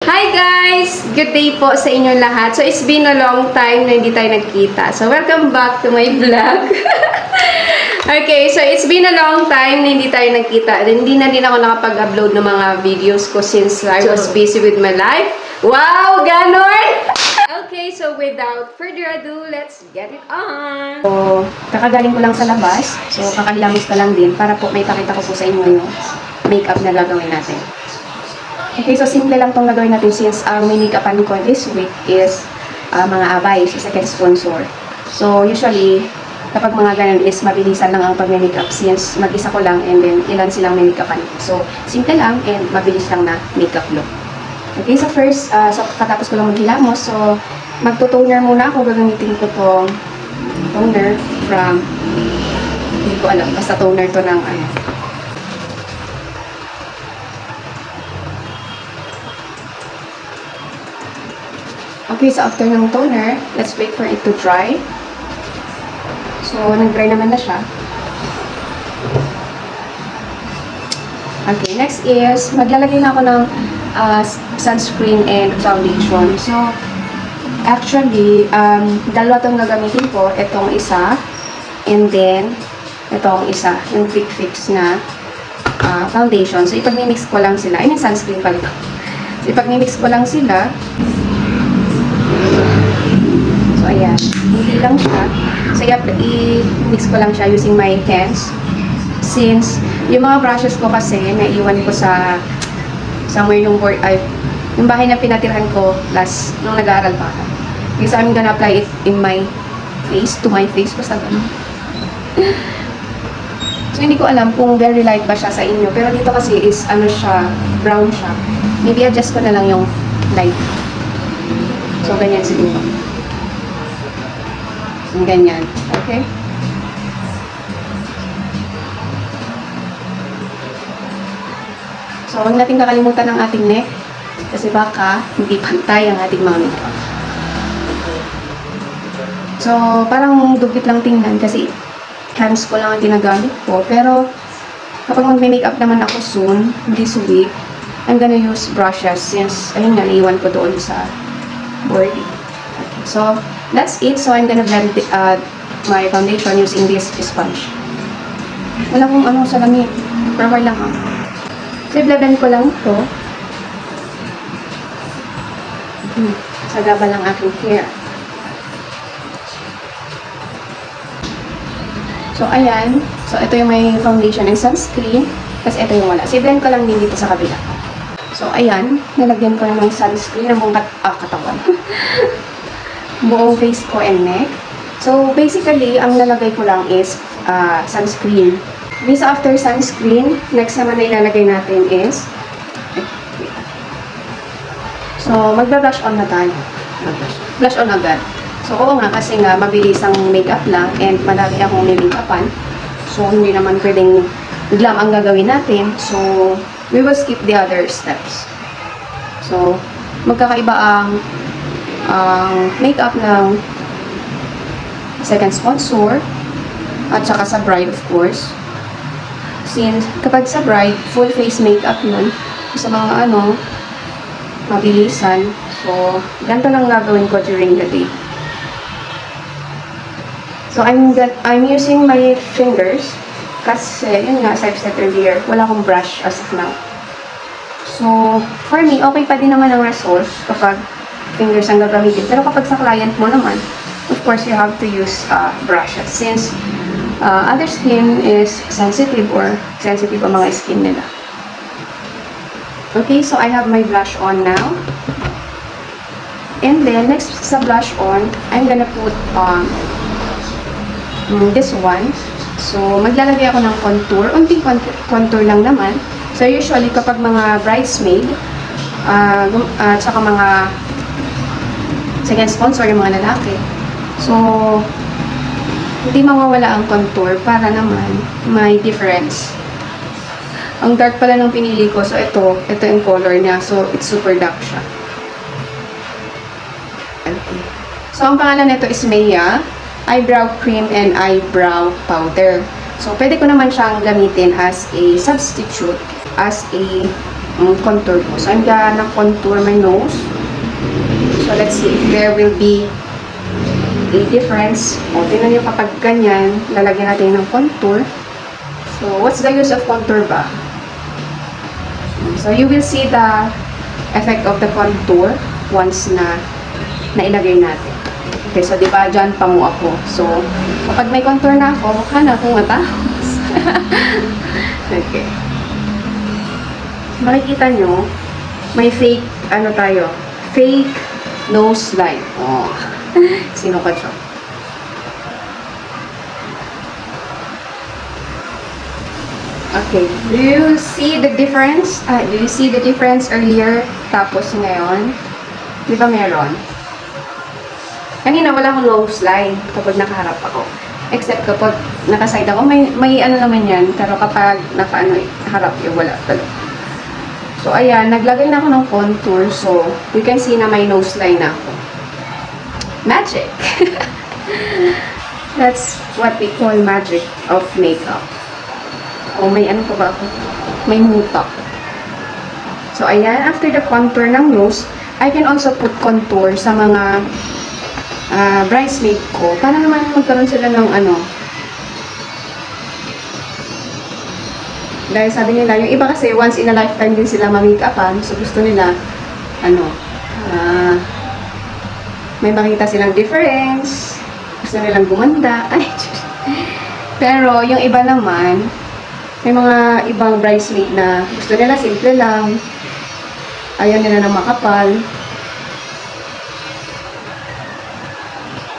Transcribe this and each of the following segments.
Hi guys! Good day po sa inyong lahat. So, it's been a long time na hindi tayo nagkita. So, welcome back to my vlog. Okay, so it's been a long time na hindi tayo nagkita. Hindi na din ako nakapag-upload ng mga videos ko since I was busy with my life. Wow! Ganon! Okay, so without further ado, let's get it on! So, kakagaling ko lang sa labas. So, kakahilamos ka lang din para po may pakita ko po sa inyo yung makeup na gagawin natin. Okay, so simple lang itong gagawin natin since ang may make-upan ko this week is mga Abay, so second sponsor. So, usually, kapag mga ganun is mabilisan lang ang pag-makeup since mag-isa ko lang and then ilan silang may make-upan. So, simple lang and mabilis lang na makeup look. Okay, so first, so katapos ko lang maghilamos, so magto-toner muna ako. Gagamitin ko itong toner from, hindi ko alam, basta toner to ng ano. Okay, so after ng toner, let's wait for it to dry. So, nag-dry naman na siya. Okay, next is, maglalagay na ako ng sunscreen and foundation. So, actually, dalawa itong gagamitin ko. Itong isa, and then, itong isa, yung quick fix na foundation. So, ipag-mix ko lang sila. I mean, sunscreen pala ito. So, ipag-mix ko lang sila. So, ayan. Hindi lang siya. So, i-mix ko lang siya using my hands. Since, yung mga brushes ko kasi, naiwan ko sa somewhere yung board, yung bahay na pinatirhan ko last, nung nag-aaral pa ako. Because I'm gonna apply it in my face, to my face, basta gano'n. So, hindi ko alam kung very light ba siya sa inyo. Pero dito kasi is, ano siya, brown siya. Maybe adjust ko na lang yung light. So, ganyan siguro. Ganyan. Okay? So, huwag natin kakalimutan ang ating neck. Kasi baka hindi pantay ang ating mga makeup. So, parang dugit lang tingnan kasi hands ko lang ang ginagamit ko. Pero, kapag mag-makeup naman ako soon, this week, I'm gonna use brushes since, ayun nga, naiwan ko doon sa board. Okay, so, that's it. So, I'm gonna blend my foundation using this sponge. Wala kong ano sa lamig. Proper lang ha. So, i-blend ko lang ito. Sa gaba ng aking hair. So, ayan. So, ito yung may foundation and sunscreen. Kasi ito yung wala. So, i-blend ko lang din dito sa kabila. So, ayan. Nalagyan ko na ng sunscreen ng buong katawan. Buong face ko and neck. So, basically, ang nalagay ko lang is sunscreen. This after sunscreen, next naman na ilalagay natin is so, magba-blush on na tayo. Blush on agad. So, oo nga, kasi nga, mabilis ang makeup lang and malaki akong may make-upan. So, hindi naman pwedeng glam ang gagawin natin. So, we will skip the other steps. So, magkakaiba ang makeup ng second sponsor at saka sa bride, of course. Since, kapag sa bride, full face makeup yun. Sa mga ano, mabilisan. So, ganito lang gagawin ko during the day. So, I'm using my fingers kasi, yun nga, as I've said earlier, wala akong brush as of now. So, for me, okay pa din naman ang result kapag fingers ang gagamitin. Pero kapag sa client mo naman, of course, you have to use brushes since other skin is sensitive or sensitive ang mga skin nila. Okay, so I have my blush on now. And then, next sa blush on, I'm gonna put this one. So, maglalagay ako ng contour. Unting contour lang naman. So, usually, kapag mga bridesmaid, tsaka mga second sponsor, yung mga lalaki. So, hindi mawawala ang contour para naman may difference. Ang dark pala ng pinili ko. So, ito yung color niya. So, it's super dark siya. Okay. So, ang pangalan nito is Maya Eyebrow Cream and Eyebrow Powder. So, pwede ko naman siyang gamitin as a substitute, as a contour ko. So, I'm gonna contour my nose. So, let's see if there will be a difference. O, tingnan nyo kapag ganyan, lalagyan natin ng contour. So, what's the use of contour ba? So, you will see the effect of the contour once na nailagay natin. Okay, so, diba, dyan pangu ako. So, kapag may contour na ako, mukha na akong matapos. Okay. Makikita nyo, may fake, ano tayo, fake nose line. Oh, sino ka siya? Okay, do you see the difference? Do you see the difference earlier, tapos ngayon? Di ba meron? Kanina wala akong nose line kapag nakaharap ako. Except kapag nakaside ako, may ano naman yan, pero kapag harap yung wala talaga. So, ayan, naglagay na ako ng contour. So, you can see na may nose line na ako. Magic! That's what we call magic of makeup. O, may ano pa ba ako? May mutak. So, ayan, after the contour ng nose, I can also put contour sa mga bridesmaid ko. Para naman magkaroon sila ng ano. Dahil sabi nila, yung iba kasi once in a lifetime din sila ma-make-upan. So, gusto nila, may makita silang difference. Gusto nilang gumanda. Ay, pero, yung iba naman, may mga ibang bridesmaid na gusto nila simple lang. Ayaw nila ng makapal.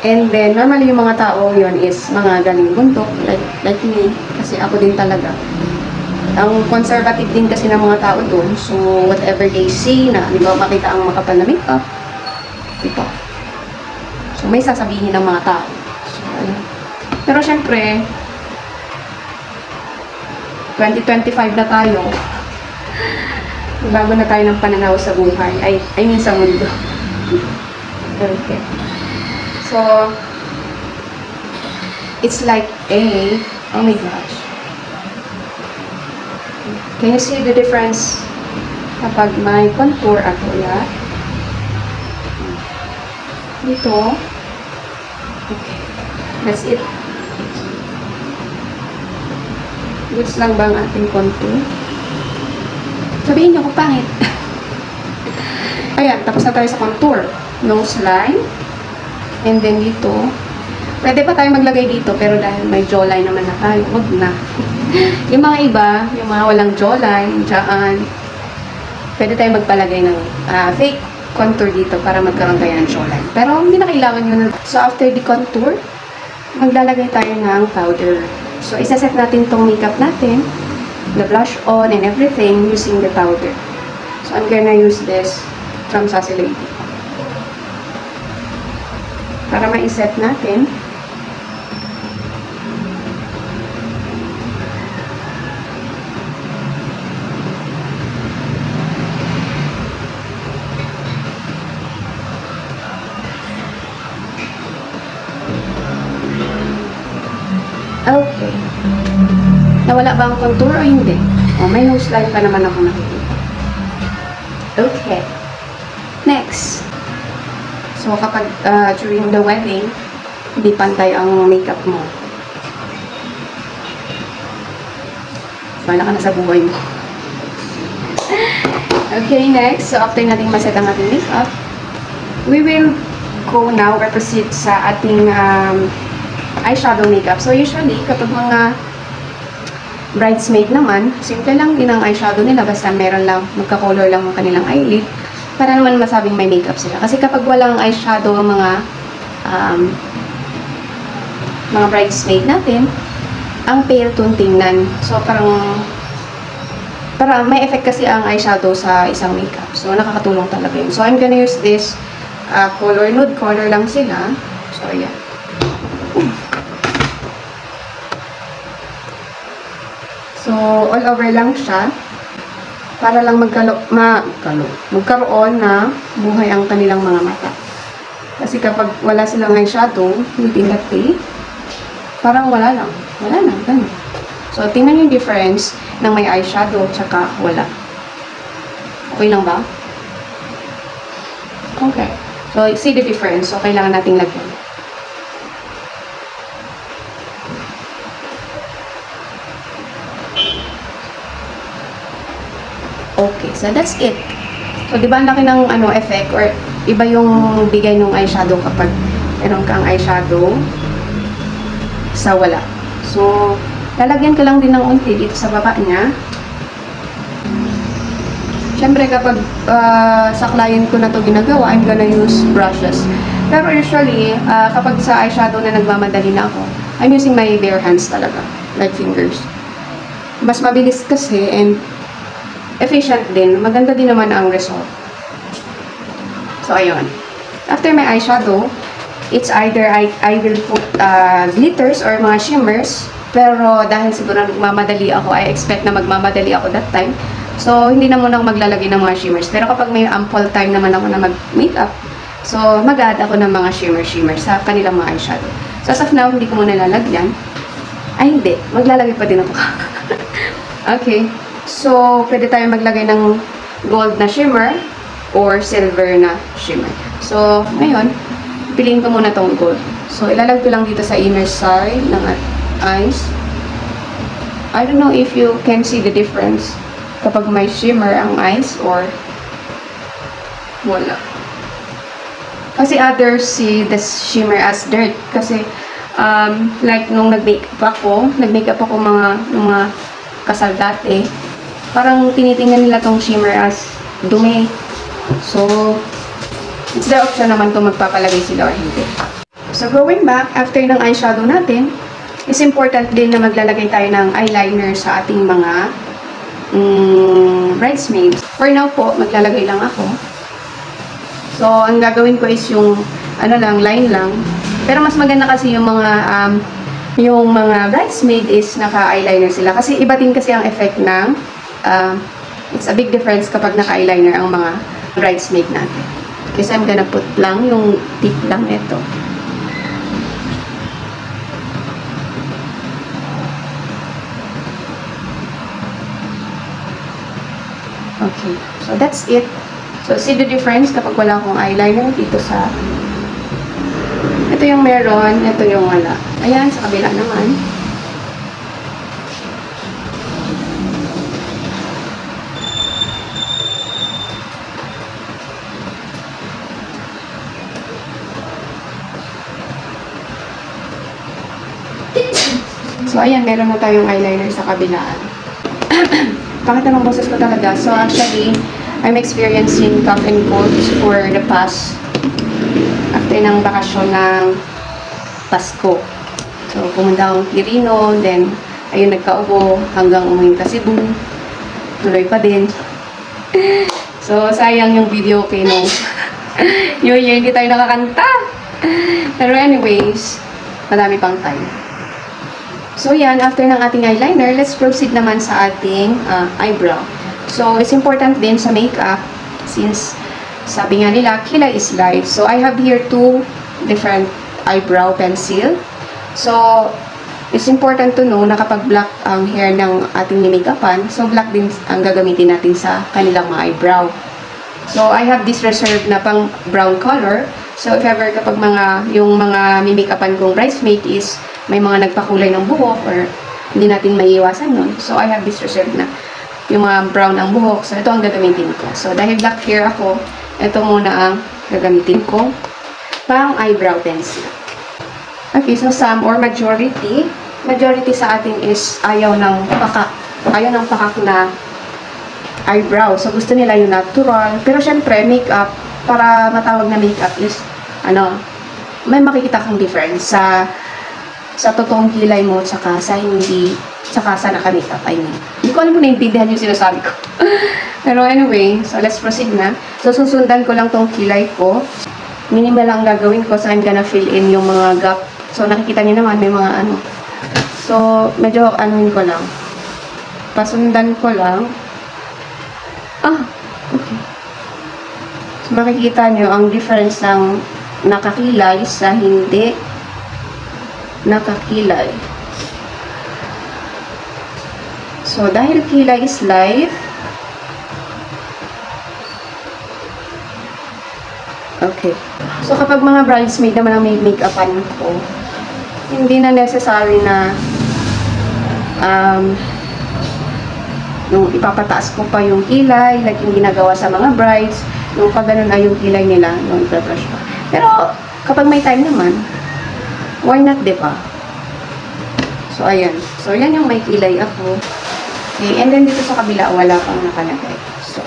And then, normally yung mga tao yun is mga galing bundok, like me. Kasi ako din talaga. Ang conservative din kasi ng mga tao doon. So, whatever they see na, di ba, makita ang makapal na makeup. Ito. So, may sasabihin ng mga tao. So, pero, syempre, 2025 na tayo. Bago na tayo ng pananaw sa buhay. I mean, sa mundo. Okay. So, it's like oh my gosh. Can you see the difference kapag may contour ako, yeah? Dito. Okay. That's it. Goods lang ba ang ating contour? Sabihin niyo kung pangit. Ayan, tapos na tayo sa contour. Nose line. And then dito. Pwede pa tayo maglagay dito, pero dahil may jawline naman na tayo, wag na. Yung mga iba, yung mga walang jawline, dyan, pwede tayo magpalagay ng fake contour dito para magkaroon tayo ng jawline. Pero hindi na kailangan yun. So, after the contour, maglalagay tayo ng powder. So, isaset natin tong makeup natin, the blush on and everything using the powder. So, I'm gonna use this from Sassy Lady. Para ma-set natin. Okay. Nawala ba ang contour o hindi? O, may nose line pa naman ako nakikita. Okay. Next. So, kapag during the wedding, hindi pantay ang makeup mo. Wala ka na sa buhay mo. Okay, next. So, after natin maset ang ating makeup, we will go now or proceed sa ating eyeshadow makeup. So, usually, kapag mga bridesmaid naman, simple lang din ang eyeshadow nila. Basta meron lang, magka-color lang ang kanilang eyelid. Para naman masabing may makeup sila. Kasi kapag walang eyeshadow ang mga bridesmaid natin, ang pale tone tingnan. So, parang may effect kasi ang eyeshadow sa isang makeup. So, nakakatulong talaga yun. So, I'm gonna use this color, nude color lang sila. So, ayan. So, all over lang siya. Para lang magkaroon na buhay ang kanilang mga mata. Kasi kapag wala silang eyeshadow, hindi parang wala lang. Wala na, ganun. So, tingnan yung difference ng may eyeshadow tsaka wala. Okay lang ba? Okay. So, see the difference. So, kailangan nating lagyan. Okay. So, that's it. So, di ba ang laki ng effect or iba yung bigay ng eyeshadow kapag meron kang eyeshadow sa wala. So, lalagyan ko lang din ng unti dito sa baba niya. Siyempre, kapag sa client ko na to ginagawa, I'm gonna use brushes. Pero usually, kapag sa eyeshadow na nagmamadali na ako, I'm using my bare hands talaga, like fingers. Mas mabilis kasi and efficient din. Maganda din naman ang result. So, ayun. After my eyeshadow, it's either I will put glitters or mga shimmers. Pero dahil siguro nagmamadali ako, I expect na magmamadali ako that time. So, hindi na muna ako maglalagay ng mga shimmers. Pero kapag may ample time naman ako na mag-makeup, so, mag-add ako ng mga shimmer sa kanilang mga eyeshadow. So, as of now, hindi ko muna lalagyan. Ay, hindi. Maglalagay pa din ako. Okay. So, pwede tayo maglagay ng gold na shimmer or silver na shimmer. So, ngayon, piliin ko muna tong gold. So, ilalagay ko lang dito sa inner side ng eyes. I don't know if you can see the difference kapag may shimmer ang eyes or wala. Kasi others see the shimmer as dirt. Kasi, like nung nag-makeup ako mga kasal dati, parang tinitingnan nila tong shimmer as dumi. So, it's their option naman kung magpapalagay sila or hindi. So, going back, after ng eyeshadow natin, is important din na maglalagay tayo ng eyeliner sa ating mga bridesmaids. For now po, maglalagay lang ako. So, ang gagawin ko is yung, line lang. Pero mas maganda kasi yung mga bridesmaid is naka-eyeliner sila. Kasi iba din kasi ang effect ng, it's a big difference kapag naka-eyeliner ang mga bridesmaid natin. Kasi I'm gonna put lang yung tip lang ito. Okay, so that's it. So, see the difference kapag wala akong eyeliner dito sa... Ito yung meron, ito yung wala. Ayan, sa kabila naman. So, ayan, meron na tayong eyeliner sa kabilaan. Pakita ng boses ko talaga. So, actually, I'm experiencing cough and colds for the past after ng bakasyon ng Pasko. So, pumunta akong Quirino, then, ayun, nagkaubo hanggang umuwi ka Cebu. Tuloy pa din. So, sayang yung video okay nung New Year, hindi tayo nakakanta. Pero anyways, madami pang time. So, yan, after ng ating eyeliner, let's proceed naman sa ating eyebrow. So, it's important din sa makeup since sabi nga nila, kilay is life. So, I have here two different eyebrow pencil. So, it's important to know na kapag black ang hair ng ating ni-makeupan, so black din ang gagamitin natin sa kanilang mga eyebrow. So, I have this reserved na pang brown color. So, if ever kapag yung mga mi-makeupan kong bridesmaid is may mga nagpakulay ng buhok or hindi natin maiiwasan nun. So, I have this reserved na yung mga brown ang buhok. So, ito ang gagamitin ko. So, dahil black hair ako, ito muna ang gagamitin ko pang eyebrow pencil. Okay, so some or majority sa atin is ayaw ng pakak na eyebrow. So, gusto nila yung natural. Pero, syempre, makeup, para matawag na makeup is, may makikita kang difference sa totoong kilay mo, tsaka sa naka-makeup, I mean. Hindi ko alam kung naintindihan yung sinasabi ko. Pero anyway, so let's proceed na. So, susundan ko lang tong kilay ko. Minimal lang gagawin ko, so I'm gonna fill in yung mga gap. So, nakikita niyo naman, may mga So, medyo anuhin ko lang. Pasundan ko lang. Okay. So, makikita niyo ang difference ng nakakilay sa hindi nakakilay. So, dahil kilay is life, Okay. So, kapag mga bridesmaid naman ang may make-upan ko, hindi na necessary na nung ipapataas ko pa yung kilay, like yung ginagawa sa mga brides, nung pag ganun ay yung kilay nila, nung ipaprush pa. Pero, kapag may time naman, why not, diba? So, ayan. So, yan yung may kilay ako. Okay, and then dito sa kabila, wala pang nakalagay. So,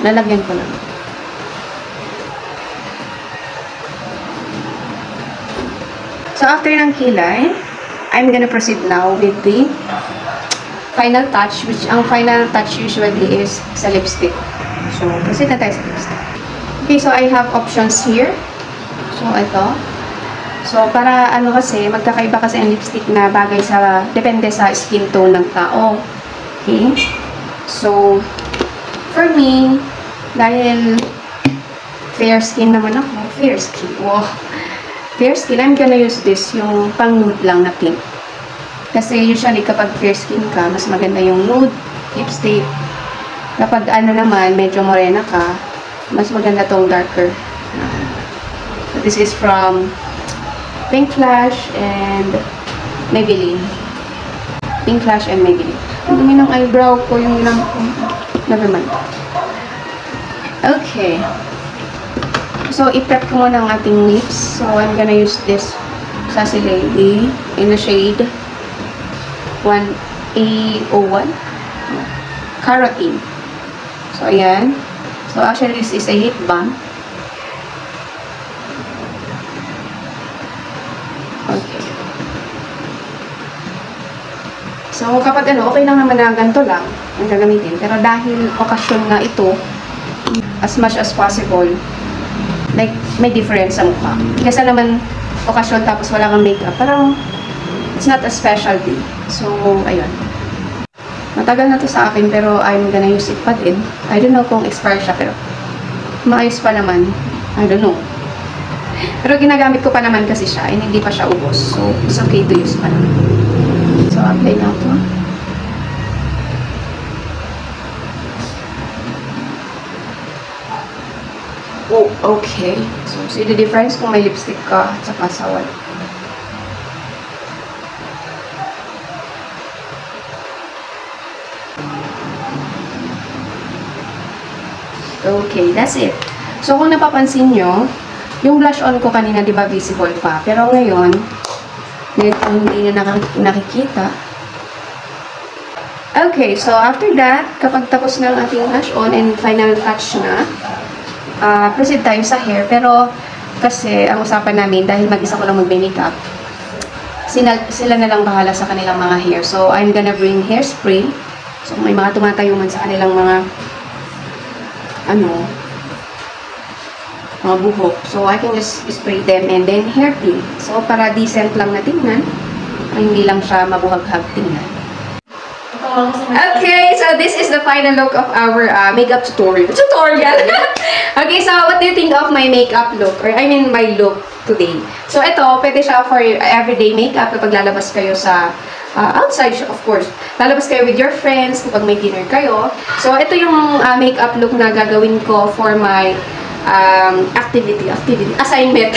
lalagyan ko lang. So, after ng kilay, I'm gonna proceed now with the final touch, which ang final touch usually is sa lipstick. So, proceed na tayo sa lipstick. Okay, so I have options here. So, ito. So, para ano kasi, magkakaiba kasi ang lipstick na bagay sa, depende sa skin tone ng tao. Okay? So, for me, dahil fair skin naman ako, fair skin, wow. Fair skin, I'm gonna use this, yung pang nude lang na pink. Kasi usually kapag fair skin ka, mas maganda yung nude lipstick. Kapag ano naman, medyo morena ka, mas maganda tong darker. So this is from Pink Flash and Maybelline. Pink Flash and Maybelline. Ang dumi ng eyebrow ko, yung ilang ko. Never mind. Okay. So, i-prep ko muna ang ating lips. So, I'm gonna use this Sassy Lady in the shade 1A01 Carotene. So, ayan. So, actually, this is a lip balm. Okay. So, kapag ano, okay lang naman na ganito lang ang gagamitin. Pero dahil okasyon nga ito, as much as possible, like, may difference sa mukha. Kasi naman, okasyon tapos wala kang makeup. Parang, it's not a special day. So, ayun. Matagal na to sa akin, pero I'm gonna use it pa din. I don't know kung expire siya, pero maayos pa naman. I don't know. Pero ginagamit ko pa naman kasi siya, and hindi pa siya ubos. So, it's okay to use pa naman. So, apply na ito. Oh, okay. So, see the difference kung may lipstick ka at saka sa wala. Okay, that's it. So, kung napapansin nyo, yung blush on ko kanina, di ba, visible pa. Pero ngayon, medyo hindi na nakikita. Okay, so after that, kapag tapos na ang ating blush on and final touch na, proceed tayo sa hair. Pero, kasi, ang usapan namin, dahil mag-isa ko lang mag-makeup, sila na lang bahala sa kanilang mga hair. So, I'm gonna bring hairspray. So, may mga tumatayo man sa kanilang mga, mga buhok. So, I can just spray them and then hair pin. So, para decent lang na tingnan, para hindi lang siya mabuhaghag tingnan. Okay, so this is the final look of our makeup tutorial. Okay, so what do you think of my makeup look? Or I mean, my look today. So ito, pwede siya for everyday makeup kapag lalabas kayo sa outside, of course. Lalabas kayo with your friends kapag may dinner kayo. So ito yung makeup look na gagawin ko for my assignment.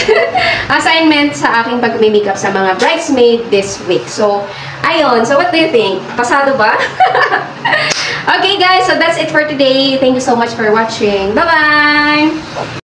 Assignment sa aking pag-makeup sa mga bridesmaid this week. So, ayun. So, what do you think? Pasado ba? Okay, guys. So, that's it for today. Thank you so much for watching. Bye-bye!